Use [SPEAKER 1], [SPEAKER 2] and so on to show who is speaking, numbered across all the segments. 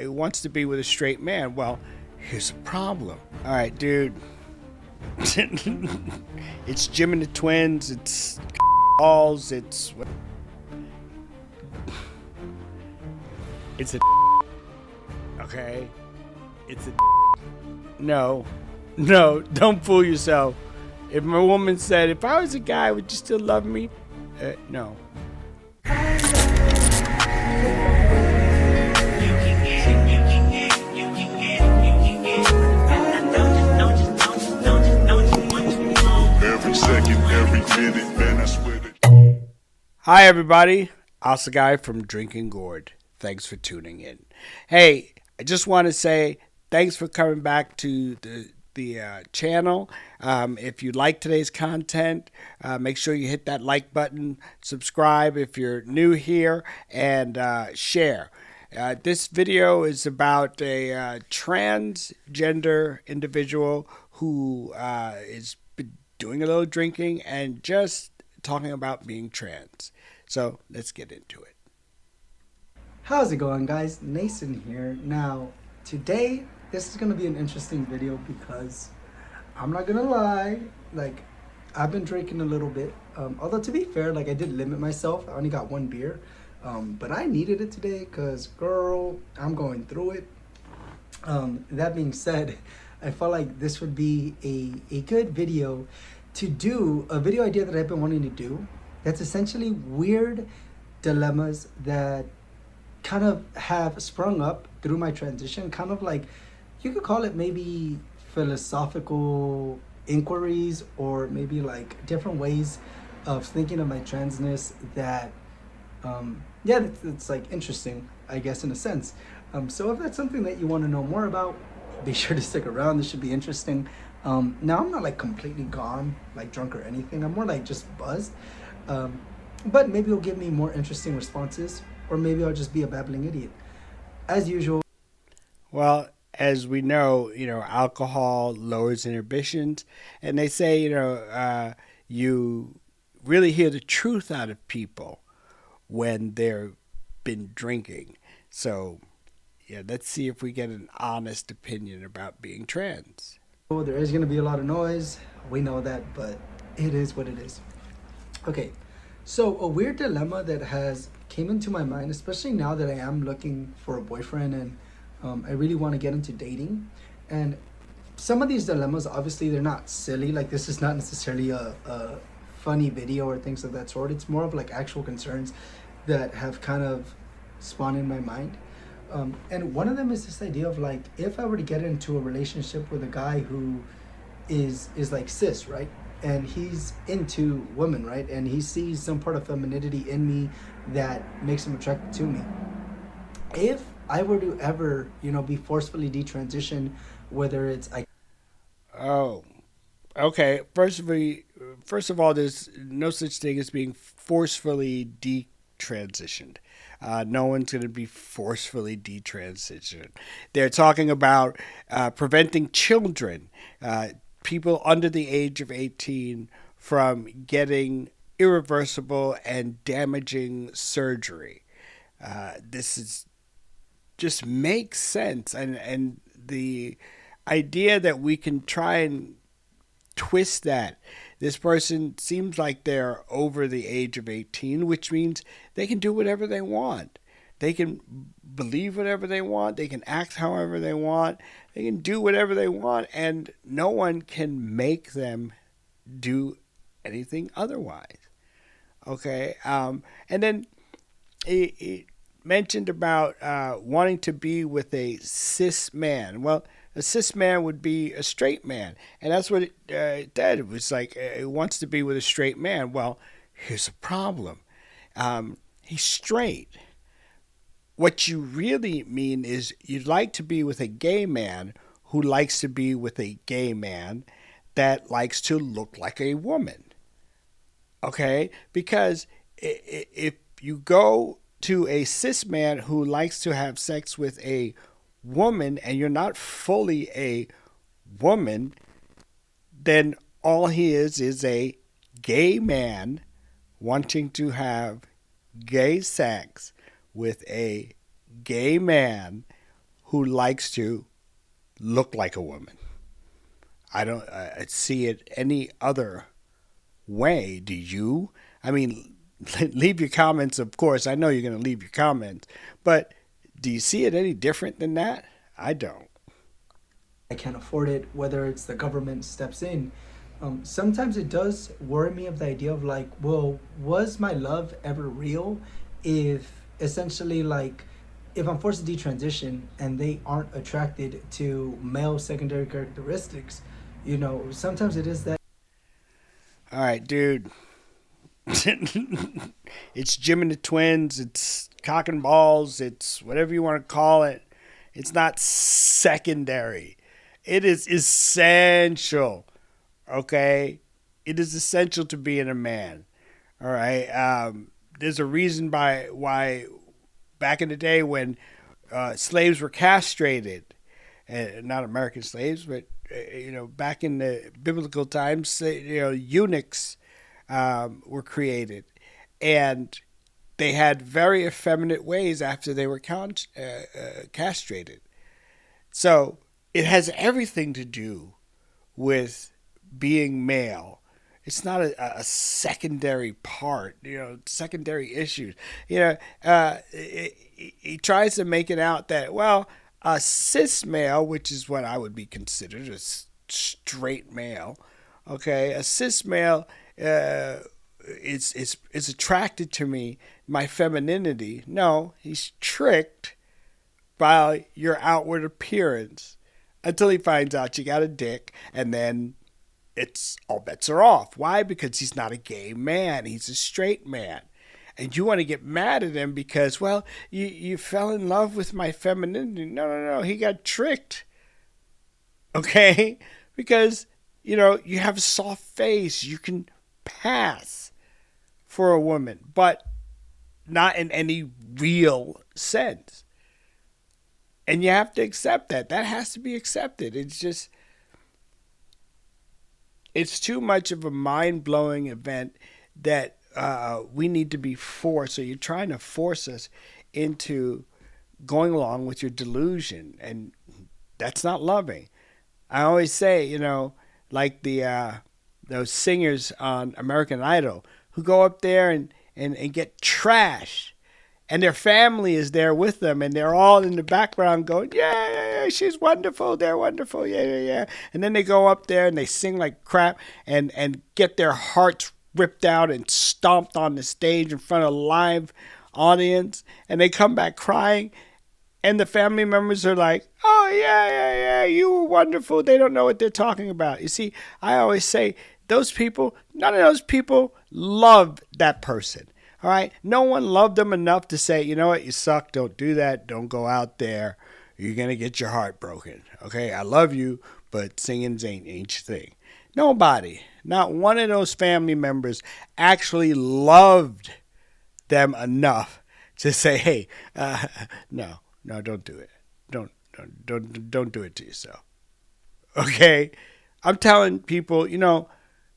[SPEAKER 1] wants to be with a straight man. Well, here's the problem. All right, dude. It's Jim and the Twins. It's balls. It's a okay. It's a no, no. Don't fool yourself. If my woman said, "If I was a guy, would you still love me?" No.
[SPEAKER 2] Every second, every minute, man, I swear to.
[SPEAKER 1] Hi, everybody. Asa Guy from Drinking Gourd. Thanks for tuning in. Hey, I just want to say thanks for coming back to the channel. If you like today's content, make sure you hit that like button, subscribe if you're new here, and share. This video is about a transgender individual who is doing a little drinking and just talking about being trans. So let's get into it.
[SPEAKER 3] How's it going, guys? Nason here. Now, today, this is going to be an interesting video because I'm not going to lie, like, I've been drinking a little bit. Although, to be fair, like, I did limit myself. I only got one beer. But I needed it today because, girl, I'm going through it. That being said, I felt like this would be a good video to do, a video idea that I've been wanting to do. That's essentially weird dilemmas that kind of have sprung up through my transition, kind of like, you could call it maybe philosophical inquiries, or maybe like different ways of thinking of my transness that, yeah, it's like interesting, I guess, in a sense. So if that's something that you want to know more about, be sure to stick around. This should be interesting. Now, I'm not like completely gone, like drunk or anything. I'm more like just buzzed. But maybe it'll give me more interesting responses, or maybe I'll just be a babbling idiot. As usual.
[SPEAKER 1] Well, as we know, alcohol lowers inhibitions, and they say, you really hear the truth out of people when they've been drinking. So, yeah, let's see if we get an honest opinion about being trans.
[SPEAKER 3] There is going to be a lot of noise. We know that, but it is what it is. Okay, so a weird dilemma that has came into my mind, especially now that I am looking for a boyfriend and I really want to get into dating. And some of these dilemmas, obviously, they're not silly. Like, this is not necessarily a funny video or things of that sort. It's more of like actual concerns that have kind of spawned in my mind. And one of them is this idea of like, if I were to get into a relationship with a guy who is like cis, right? And he's into women, right? And he sees some part of femininity in me that makes him attracted to me. If I were to ever, be forcefully detransition, whether it's
[SPEAKER 1] Oh, okay. First of all, there's no such thing as being forcefully detransitioned. No one's going to be forcefully detransitioned. They're talking about preventing children, people under the age of 18, from getting irreversible and damaging surgery. This is just makes sense, and the idea that we can try and twist that. This person seems like they're over the age of 18, which means they can do whatever they want. They can believe whatever they want. They can act however they want. They can do whatever they want, and no one can make them do anything otherwise. Okay? And then he mentioned about wanting to be with a cis man. Well, a cis man would be a straight man, and that's what it did. It was like, it wants to be with a straight man. Well, here's the problem. He's straight. What you really mean is you'd like to be with a gay man who likes to be with a gay man that likes to look like a woman. Okay? Because if you go to a cis man who likes to have sex with a woman and you're not fully a woman, then all he is a gay man wanting to have gay sex with a gay man who likes to look like a woman. I don't see it any other way. Do you? I mean, leave your comments, of course. I know you're going to leave your comments. But do you see it any different than that? I don't.
[SPEAKER 3] I can't afford it, whether it's the government steps in. Sometimes it does worry me of the idea of like, well, was my love ever real? If essentially like, if I'm forced to detransition and they aren't attracted to male secondary characteristics, sometimes it is that.
[SPEAKER 1] All right, dude. It's Jim and the Twins. It's cock and balls. It's whatever you want to call it. It's not secondary. It is essential. Okay? It is essential to being a man. All right? There's a reason why back in the day when slaves were castrated, not American slaves, but back in the biblical times, eunuchs were created, and they had very effeminate ways after they were castrated. So it has everything to do with being male. It's not a secondary part, secondary issues. He tries to make it out that, well, a cis male, which is what I would be considered a straight male, okay, a cis male is attracted to me, my femininity. No, he's tricked by your outward appearance until he finds out you got a dick, and then it's all bets are off. Why? Because he's not a gay man. He's a straight man. And you want to get mad at him because, well, you fell in love with my femininity. No. He got tricked. Okay? Because, you have a soft face. You can pass for a woman, but not in any real sense. And you have to accept that. That has to be accepted. It's too much of a mind-blowing event that we need to be forced. So you're trying to force us into going along with your delusion, and that's not loving. I always say, like those singers on American Idol who go up there and get trashed, and their family is there with them, and they're all in the background going, yeah, she's wonderful, they're wonderful, yeah. And then they go up there and they sing like crap and get their hearts ripped out and stomped on the stage in front of a live audience, and they come back crying, and the family members are like, oh, yeah, you were wonderful. They don't know what they're talking about. You see, I always say, those people, none of those people love that person. All right? No one loved them enough to say, you know what, you suck, don't do that, don't go out there, you're going to get your heart broken. Okay? I love you, but singing ain't your thing. Nobody, not one of those family members actually loved them enough to say, hey, no, don't do it. Don't do it to yourself. Okay? I'm telling people,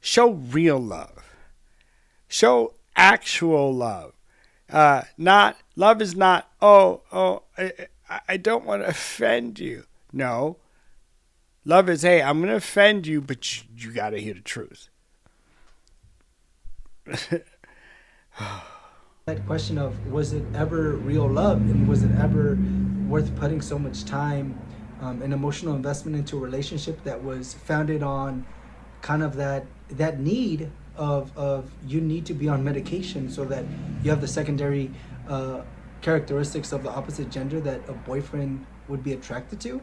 [SPEAKER 1] show real love. Show actual love. Love is not, I don't want to offend you. No. Love is, hey, I'm going to offend you, but you got to hear the truth.
[SPEAKER 3] That question of, was it ever real love, and was it ever worth putting so much time and emotional investment into a relationship that was founded on kind of that need of you need to be on medication so that you have the secondary characteristics of the opposite gender that a boyfriend would be attracted to.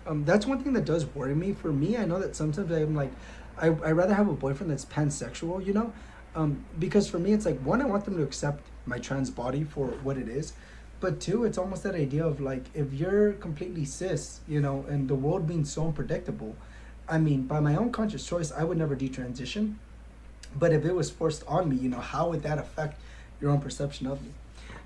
[SPEAKER 3] That's one thing that does worry me. For me, I know that sometimes I'm like, I'd rather have a boyfriend that's pansexual, because for me, it's like, one, I want them to accept my trans body for what it is. But two, it's almost that idea of like, if you're completely cis, and the world being so unpredictable, I mean, by my own conscious choice, I would never detransition. But if it was forced on me, how would that affect your own perception of me?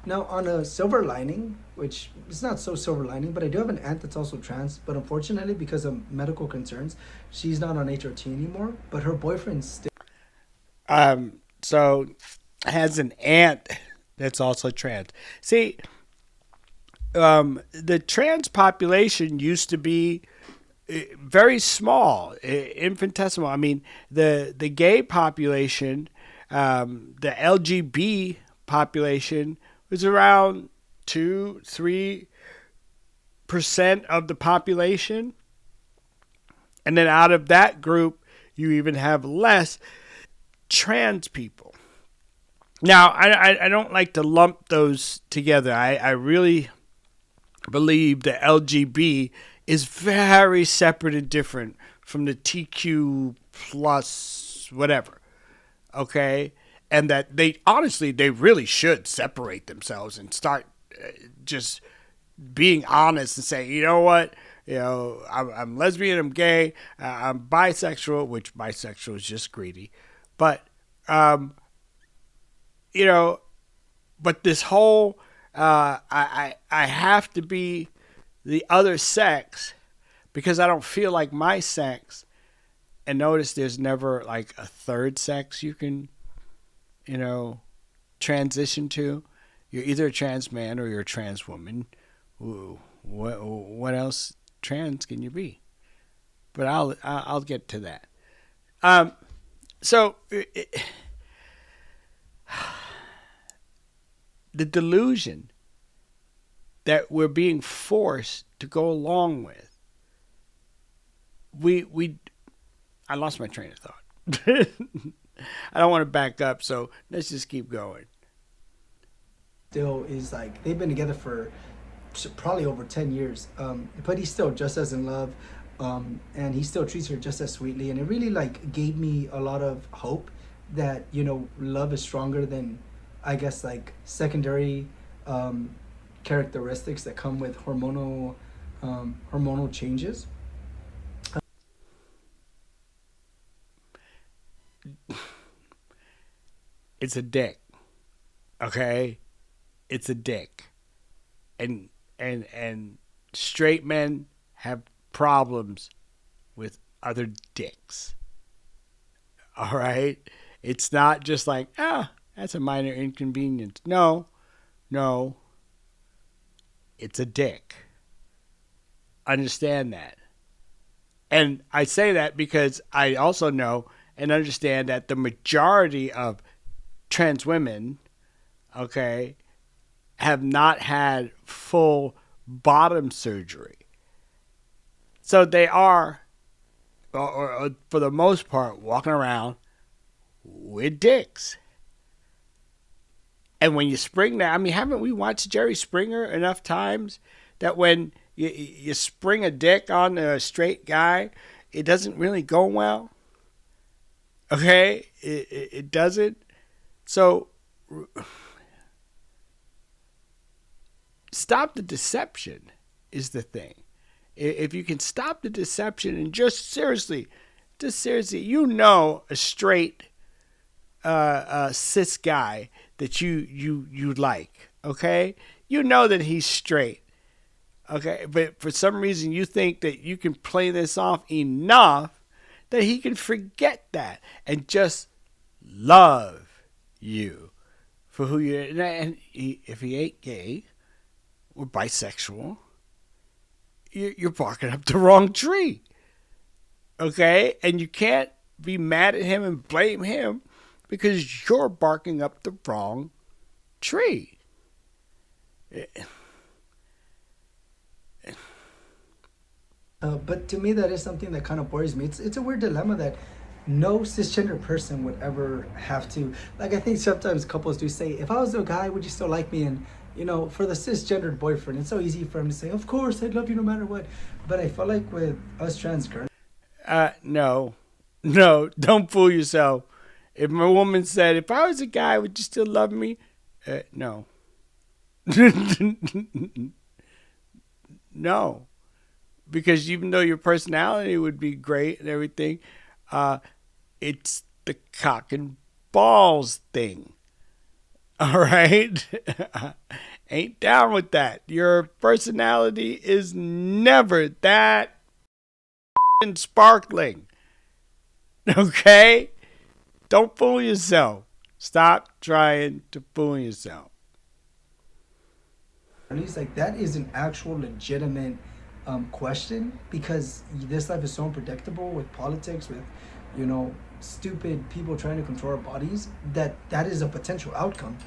[SPEAKER 3] Now, on a silver lining, which is not so silver lining, but I do have an aunt that's also trans, but unfortunately, because of medical concerns, she's not on HRT anymore, but her boyfriend's still.
[SPEAKER 1] So has an aunt that's also trans. See, the trans population used to be very small, infinitesimal. I mean, the gay population, the LGBT population was around 2-3% of the population, and then out of that group, you even have less trans people. Now, I don't like to lump those together. I really believe the LGB is very separate and different from the TQ plus whatever. Okay? And that they really should separate themselves and start just being honest and say, you know what? I'm lesbian, I'm gay, I'm bisexual, which bisexual is just greedy. But, you know, but this whole I have to be the other sex because I don't feel like my sex. And notice there's never like a third sex you can, transition to. You're either a trans man or you're a trans woman. Ooh, what else trans can you be? But I'll get to that. So the delusion that we're being forced to go along with. I lost my train of thought. I don't want to back up, so let's just keep going.
[SPEAKER 3] Still is like they've been together for probably over 10 years, but he's still just as in love, and he still treats her just as sweetly, and it really like gave me a lot of hope that love is stronger than, I guess, like secondary characteristics that come with hormonal changes.
[SPEAKER 1] It's a dick. Okay? It's a dick. And straight men have problems with other dicks. All right? It's not just like, that's a minor inconvenience. No. It's a dick. Understand that. And I say that because I also know and understand that the majority of trans women, okay, have not had full bottom surgery. So they are, or for the most part, walking around with dicks. And when you spring that, I mean, haven't we watched Jerry Springer enough times that when you spring a dick on a straight guy, it doesn't really go well? Okay? It doesn't. So stop the deception is the thing. If you can stop the deception and just seriously, a straight cis guy that you like, okay? You know that he's straight, okay? But for some reason you think that you can play this off enough that he can forget that and just love you for who you are. And if he ain't gay or bisexual, you're barking up the wrong tree, okay? And you can't be mad at him and blame him because you're barking up the wrong tree.
[SPEAKER 3] But to me, that is something that kind of worries me. It's a weird dilemma that no cisgender person would ever have to. Like, I think sometimes couples do say, if I was a guy, would you still like me? And, for the cisgendered boyfriend, it's so easy for him to say, of course, I'd love you no matter what. But I feel like with us trans girls.
[SPEAKER 1] No, don't fool yourself. If my woman said, if I was a guy, would you still love me? No. No. Because even though your personality would be great and everything, it's the cock and balls thing. All right? Ain't down with that. Your personality is never that sparkling. Okay? Don't fool yourself. Stop trying to fool yourself.
[SPEAKER 3] least like that is an actual legitimate question, because this life is so unpredictable with politics, with you know stupid people trying to control our bodies, that that is a potential outcome.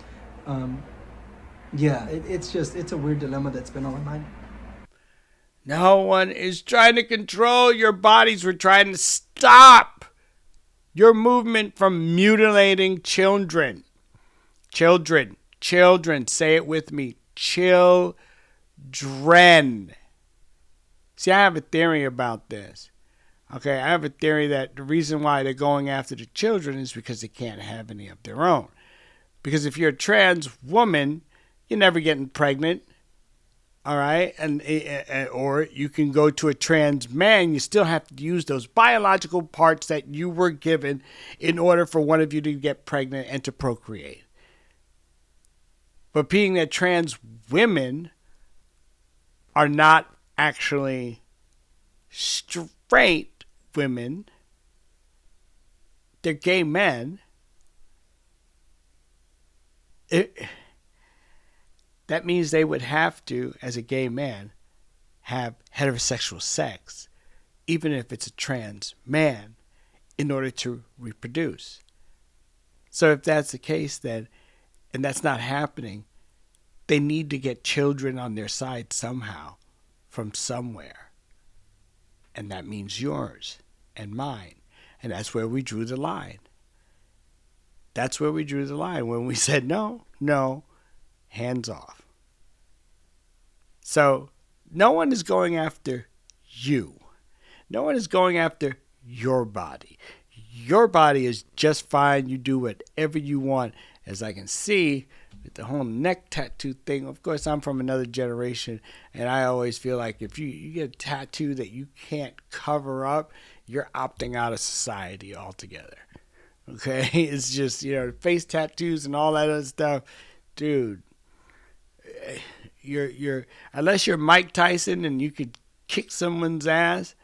[SPEAKER 3] um, yeah, it's a weird dilemma that's been on my mind.
[SPEAKER 1] No one is trying to control your bodies. We're trying to stop your movement from mutilating children. Children. Children. Say it with me. Children. See, I have a theory about this. Okay, I have a theory that the reason why they're going after the children is because they can't have any of their own. Because if you're a trans woman, you're never getting pregnant. All right, and or you can go to a trans man. You still have to use those biological parts that you were given in order for one of you to get pregnant and to procreate. But being that trans women are not actually straight women, they're gay men. That means they would have to, as a gay man, have heterosexual sex, even if it's a trans man, in order to reproduce. So if that's the case, then, and that's not happening, they need to get children on their side somehow, from somewhere. And that means yours and mine. And that's where we drew the line. That's where we drew the line when we said, no, hands off. So no one is going after you. No one is going after your body. Your body is just fine. You do whatever you want. As I can see with the whole neck tattoo thing, of course, I'm from another generation, and I always feel like if you get a tattoo that you can't cover up, you're opting out of society altogether. Okay? It's just, face tattoos and all that other stuff. Dude, you're unless you're Mike Tyson and you could kick someone's ass,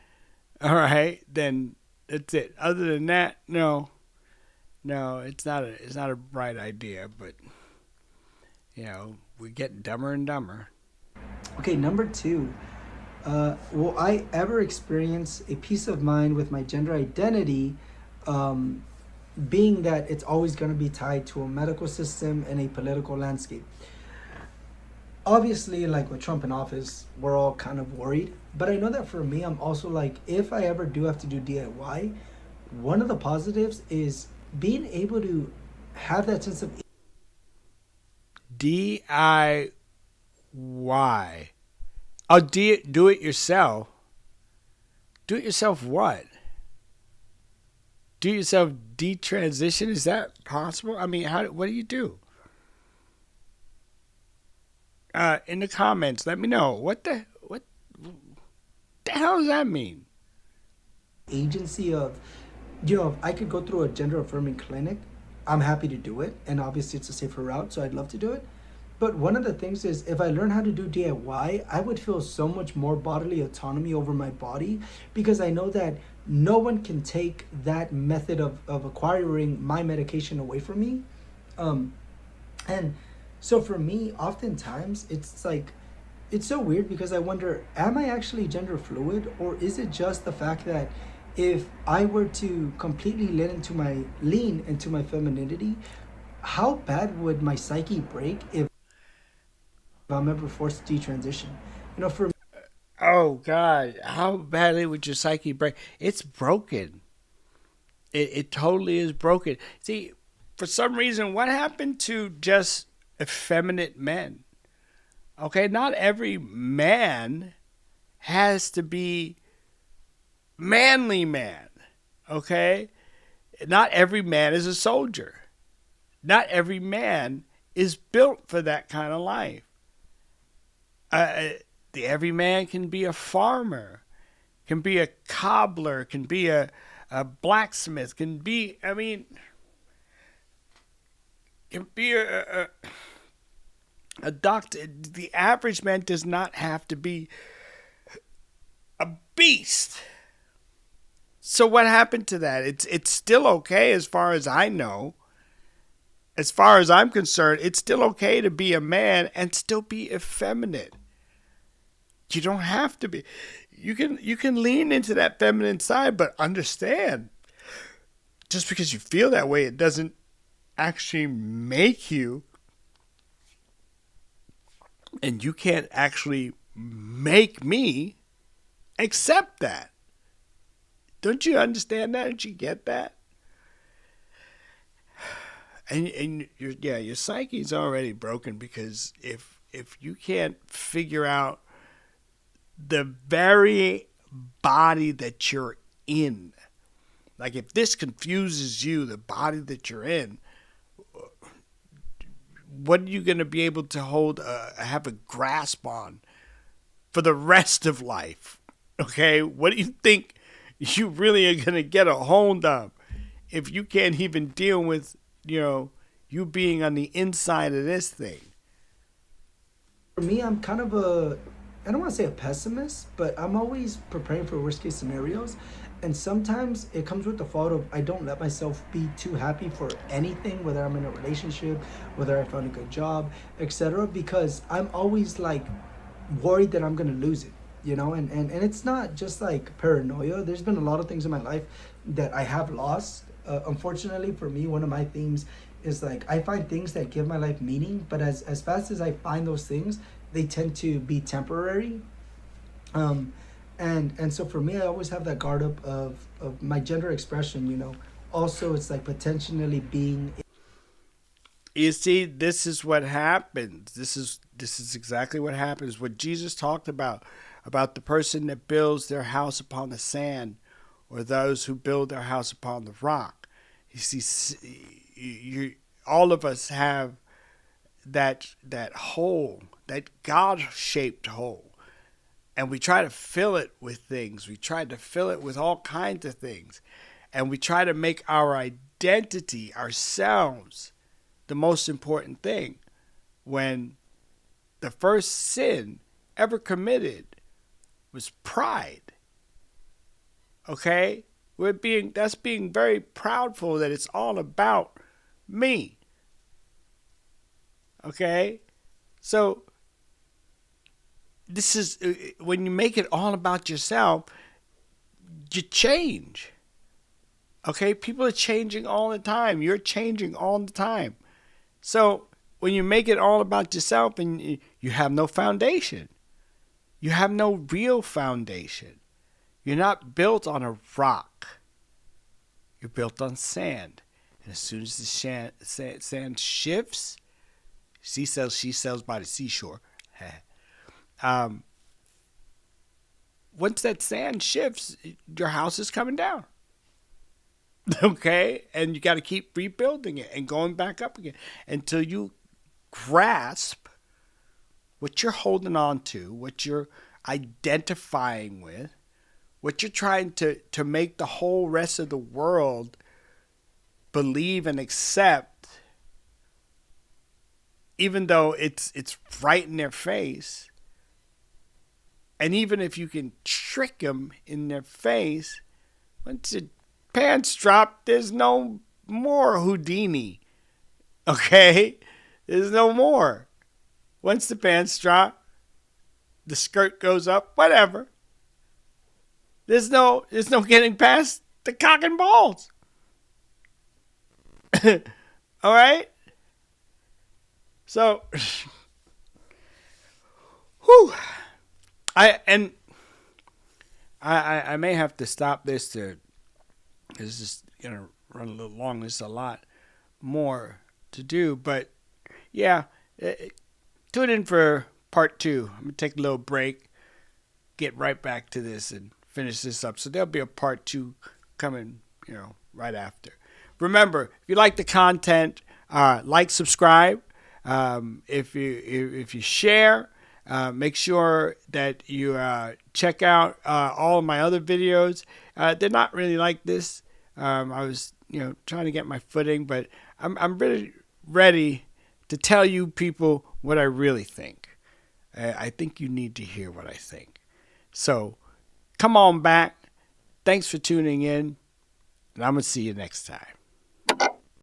[SPEAKER 1] all right, then that's it. Other than that, no, it's not a bright idea. But we're getting dumber and dumber.
[SPEAKER 3] Okay, number two. Will I ever experience a peace of mind with my gender identity, being that it's always going to be tied to a medical system and a political landscape? Obviously, like with Trump in office, we're all kind of worried. But I know that for me, I'm also like, if I ever do have to do DIY, one of the positives is being able to have that sense of
[SPEAKER 1] DIY. Oh, do it yourself. Do it yourself what? Do yourself detransition? Is that possible? I mean, what do you do? In the comments, let me know. What the hell does that mean?
[SPEAKER 3] agency of, if I could go through a gender affirming clinic, I'm happy to do it. And obviously, it's a safer route, so I'd love to do it. But one of the things is, if I learn how to do DIY, I would feel so much more bodily autonomy over my body, because I know that no one can take that method of acquiring my medication away from me. And so for me, oftentimes, it's like, it's so weird, because I wonder, am I actually gender fluid, or is it just the fact that if I were to completely lean into my femininity, how bad would my psyche break if I'm ever forced to detransition? For
[SPEAKER 1] Oh God, how badly would your psyche break? It's broken. It totally is broken. See, for some reason, what happened to just effeminate men? Okay, not every man has to be manly man. Okay, not every man is a soldier. Not every man is built for that kind of life. Every man can be a farmer, can be a cobbler, can be a blacksmith, can be a doctor. The average man does not have to be a beast. So what happened to that? It's still okay as far as I know. as far as I'm concerned, it's still okay to be a man and still be effeminate. You don't have to be. You can lean into that feminine side, but understand, just because you feel that way, it doesn't actually make you, and you can't actually make me accept that. Don't you understand that? Don't you get that? And your psyche's already broken, because if you can't figure out the very body that you're in, like if this confuses you, the body that you're in, what are you going to be able to have a grasp on for the rest of life? Okay, what do you think you really are going to get a hold of if you can't even deal with, you being on the inside of this thing?
[SPEAKER 3] For me, I'm kind of I don't want to say a pessimist, but I'm always preparing for worst case scenarios. And sometimes it comes with the fault of I don't let myself be too happy for anything, whether I'm in a relationship, whether I found a good job, etc. Because I'm always like worried that I'm gonna lose it, and it's not just like paranoia. There's been a lot of things in my life that I have lost. Unfortunately for me, one of my themes is like I find things that give my life meaning, but as fast as I find those things, they tend to be temporary. And so for me, I always have that guard up of my gender expression. Also, it's like potentially being.
[SPEAKER 1] You see, this is what happens. This is exactly what happens. What Jesus talked about the person that builds their house upon the sand, or those who build their house upon the rock. You see, all of us have that hole, that God-shaped hole. And we try to fill it with things. We try to fill it with all kinds of things. And we try to make our identity, ourselves, the most important thing. When the first sin ever committed was pride. Okay? That's being very proudful that it's all about me. Okay? So this is when you make it all about yourself, you change. Okay? People are changing all the time. You're changing all the time. So when you make it all about yourself, and you have no foundation, you have no real foundation. You're not built on a rock. You're built on sand. And as soon as the sand shifts, she sells by the seashore. Once that sand shifts, your house is coming down. Okay? And you got to keep rebuilding it and going back up again until you grasp what you're holding on to, what you're identifying with, what you're trying to make the whole rest of the world believe and accept, even though it's right in their face. And even if you can trick them in their face, once the pants drop, there's no more Houdini. Okay? There's no more. Once the pants drop, the skirt goes up, whatever. There's no getting past the cock and balls. All right? So, whew. I may have to stop this because it's just gonna run a little long. There's a lot more to do, but yeah, tune in for part 2. I'm gonna take a little break, get right back to this, and finish this up. So there'll be a part 2 coming, right after. Remember, if you like the content, like, subscribe. If you share. Make sure that you check out all of my other videos. They're not really like this. I was, trying to get my footing, but I'm really ready to tell you people what I really think. I think you need to hear what I think. So come on back. Thanks for tuning in, and I'm going to see you next time.